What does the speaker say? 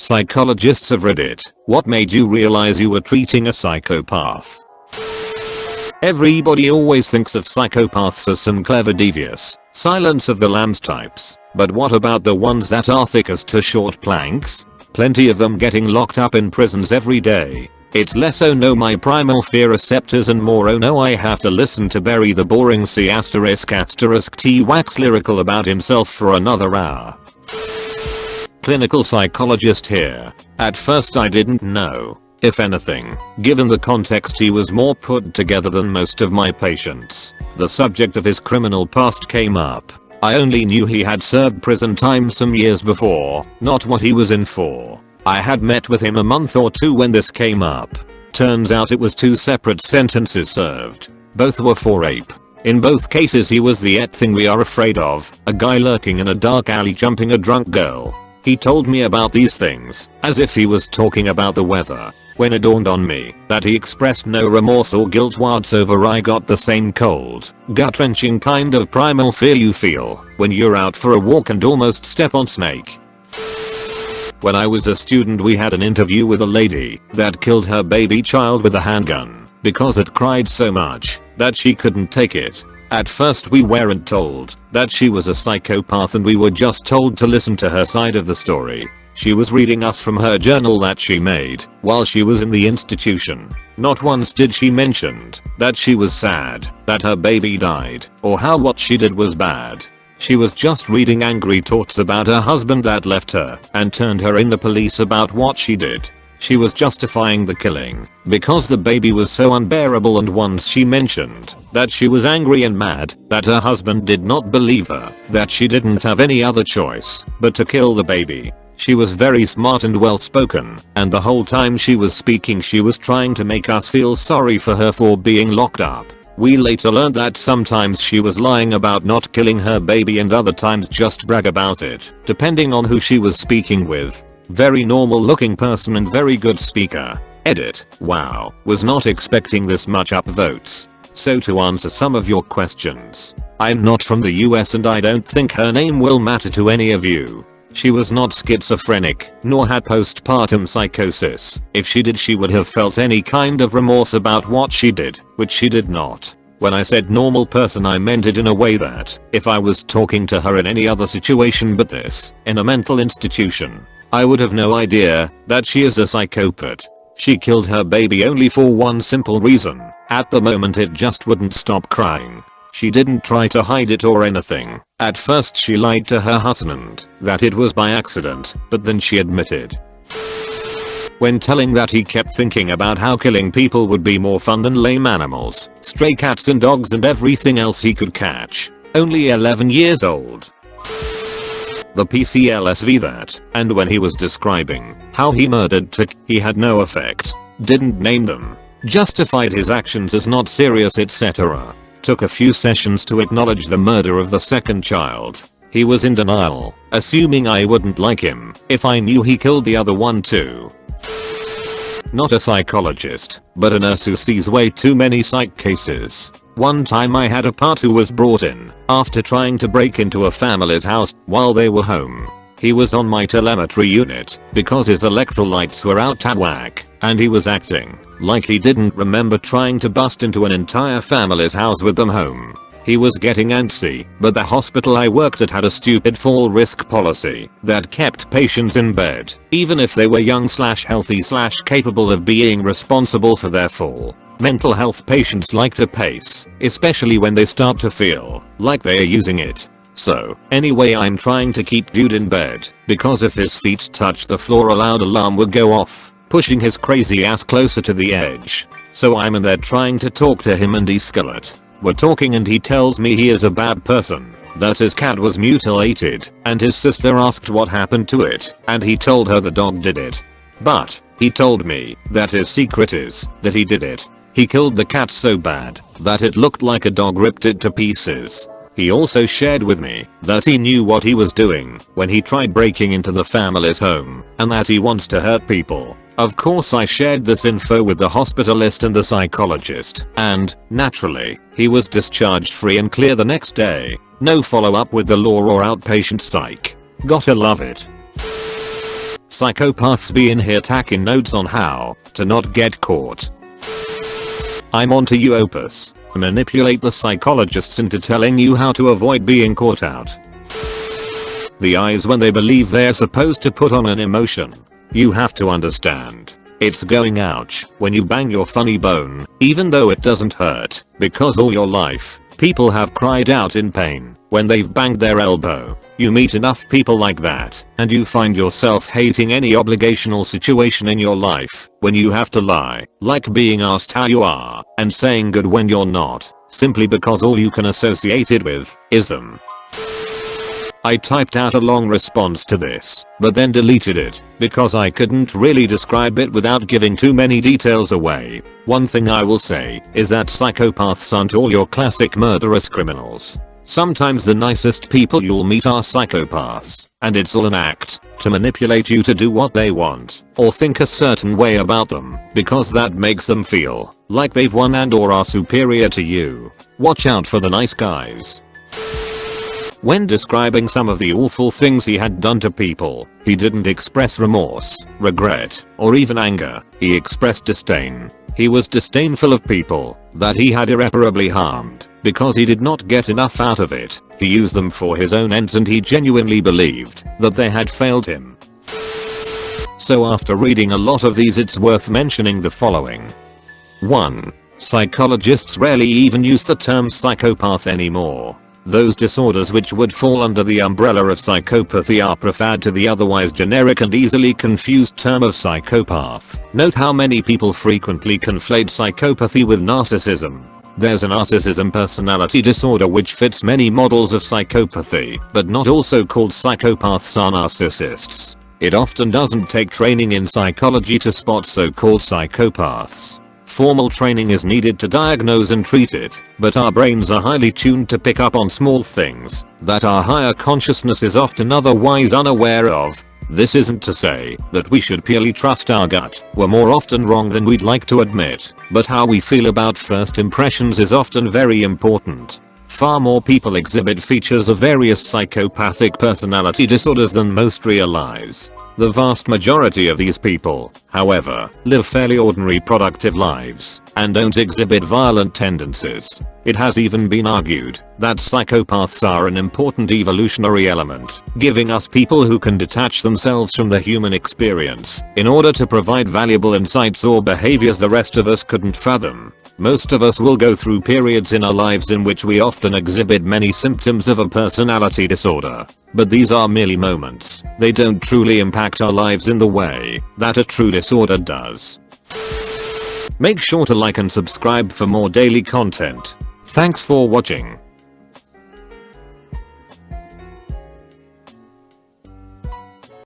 Psychologists have read it. What made you realize you were treating a psychopath? Everybody always thinks of psychopaths as some clever devious, Silence of the Lambs types, but what about the ones that are thick as two short planks? Plenty of them getting locked up in prisons every day. It's less oh no my primal fear receptors and more oh no I have to listen to Barry the boring C*** T wax lyrical about himself for another hour. Clinical psychologist here. At first I didn't know. If anything, given the context he was more put together than most of my patients. The subject of his criminal past came up. I only knew he had served prison time some years before, not what he was in for. I had met with him a month or two when this came up. Turns out it was 2 separate sentences served. Both were for rape. In both cases he was the thing we are afraid of, a guy lurking in a dark alley jumping a drunk girl. He told me about these things, as if he was talking about the weather. When it dawned on me that he expressed no remorse or guilt whatsoever, I got the same cold, gut-wrenching kind of primal fear you feel when you're out for a walk and almost step on snake. When I was a student we had an interview with a lady that killed her baby child with a handgun because it cried so much that she couldn't take it. At first we weren't told that she was a psychopath and we were just told to listen to her side of the story. She was reading us from her journal that she made while she was in the institution. Not once did she mention that she was sad that her baby died or how what she did was bad. She was just reading angry thoughts about her husband that left her and turned her in the police about what she did. She was justifying the killing because the baby was so unbearable, and once she mentioned that she was angry and mad that her husband did not believe her, that she didn't have any other choice but to kill the baby. She was very smart and well spoken, and the whole time she was speaking she was trying to make us feel sorry for her for being locked up. We later learned that sometimes she was lying about not killing her baby and other times just brag about it, depending on who she was speaking with. Very normal looking person and very good speaker. Edit. Wow, was not expecting this much upvotes. So to answer some of your questions, I'm not from the US and I don't think her name will matter to any of you. She was not schizophrenic, nor had postpartum psychosis. If she did, she would have felt any kind of remorse about what she did, which she did not. When I said normal person I meant it in a way that, if I was talking to her in any other situation but this, in a mental institution, I would have no idea that she is a psychopath. She killed her baby only for one simple reason. At the moment it just wouldn't stop crying. She didn't try to hide it or anything. At first she lied to her husband that it was by accident, but then she admitted when telling that he kept thinking about how killing people would be more fun than lame animals, stray cats and dogs and everything else he could catch. Only 11 years old. The PCLSV that, and when he was describing how he murdered Tick, he had no effect, didn't name them, justified his actions as not serious etc. Took a few sessions to acknowledge the murder of the second child. He was in denial, assuming I wouldn't like him if I knew he killed the other one too. Not a psychologist, but a nurse who sees way too many psych cases. One time I had a part who was brought in after trying to break into a family's house while they were home. He was on my telemetry unit because his electrolytes were out of whack, and he was acting like he didn't remember trying to bust into an entire family's house with them home. He was getting antsy, but the hospital I worked at had a stupid fall risk policy that kept patients in bed, even if they were young/healthy/capable of being responsible for their fall. Mental health patients like to pace, especially when they start to feel like they are using it. So, anyway I'm trying to keep dude in bed, because if his feet touch the floor a loud alarm would go off, pushing his crazy ass closer to the edge. So I'm in there trying to talk to him and de-escalate. We're talking and he tells me he is a bad person, that his cat was mutilated, and his sister asked what happened to it, and he told her the dog did it. But, he told me that his secret is that he did it. He killed the cat so bad that it looked like a dog ripped it to pieces. He also shared with me that he knew what he was doing when he tried breaking into the family's home, and that he wants to hurt people. Of course I shared this info with the hospitalist and the psychologist, and, naturally, he was discharged free and clear the next day. No follow up with the law or outpatient psych. Gotta love it. Psychopaths be in here tacking notes on how to not get caught. I'm onto you, Opus. Manipulate the psychologists into telling you how to avoid being caught out. The eyes when they believe they're supposed to put on an emotion. You have to understand. It's going ouch when you bang your funny bone, even though it doesn't hurt, because all your life, people have cried out in pain when they've banged their elbow. You meet enough people like that, and you find yourself hating any obligational situation in your life when you have to lie, like being asked how you are, and saying good when you're not, simply because all you can associate it with is them. I typed out a long response to this, but then deleted it, because I couldn't really describe it without giving too many details away. One thing I will say is that psychopaths aren't all your classic murderous criminals. Sometimes the nicest people you'll meet are psychopaths, and it's all an act to manipulate you to do what they want, or think a certain way about them, because that makes them feel like they've won and or are superior to you. Watch out for the nice guys. When describing some of the awful things he had done to people, he didn't express remorse, regret, or even anger. He expressed disdain. He was disdainful of people that he had irreparably harmed because he did not get enough out of it. He used them for his own ends and he genuinely believed that they had failed him. So after reading a lot of these, it's worth mentioning the following. 1. Psychologists rarely even use the term psychopath anymore. Those disorders which would fall under the umbrella of psychopathy are preferred to the otherwise generic and easily confused term of psychopath. Note how many people frequently conflate psychopathy with narcissism. There's a narcissism personality disorder which fits many models of psychopathy, but not also called psychopaths are narcissists. It often doesn't take training in psychology to spot so-called psychopaths. Formal training is needed to diagnose and treat it, but our brains are highly tuned to pick up on small things that our higher consciousness is often otherwise unaware of. This isn't to say that we should purely trust our gut. We're more often wrong than we'd like to admit, but how we feel about first impressions is often very important. Far more people exhibit features of various psychopathic personality disorders than most realize. The vast majority of these people, however, live fairly ordinary productive lives and don't exhibit violent tendencies. It has even been argued that psychopaths are an important evolutionary element, giving us people who can detach themselves from the human experience in order to provide valuable insights or behaviors the rest of us couldn't fathom. Most of us will go through periods in our lives in which we often exhibit many symptoms of a personality disorder. But these are merely moments. They don't truly impact our lives in the way that a true disorder does. Make sure to like and subscribe for more daily content. Thanks for watching.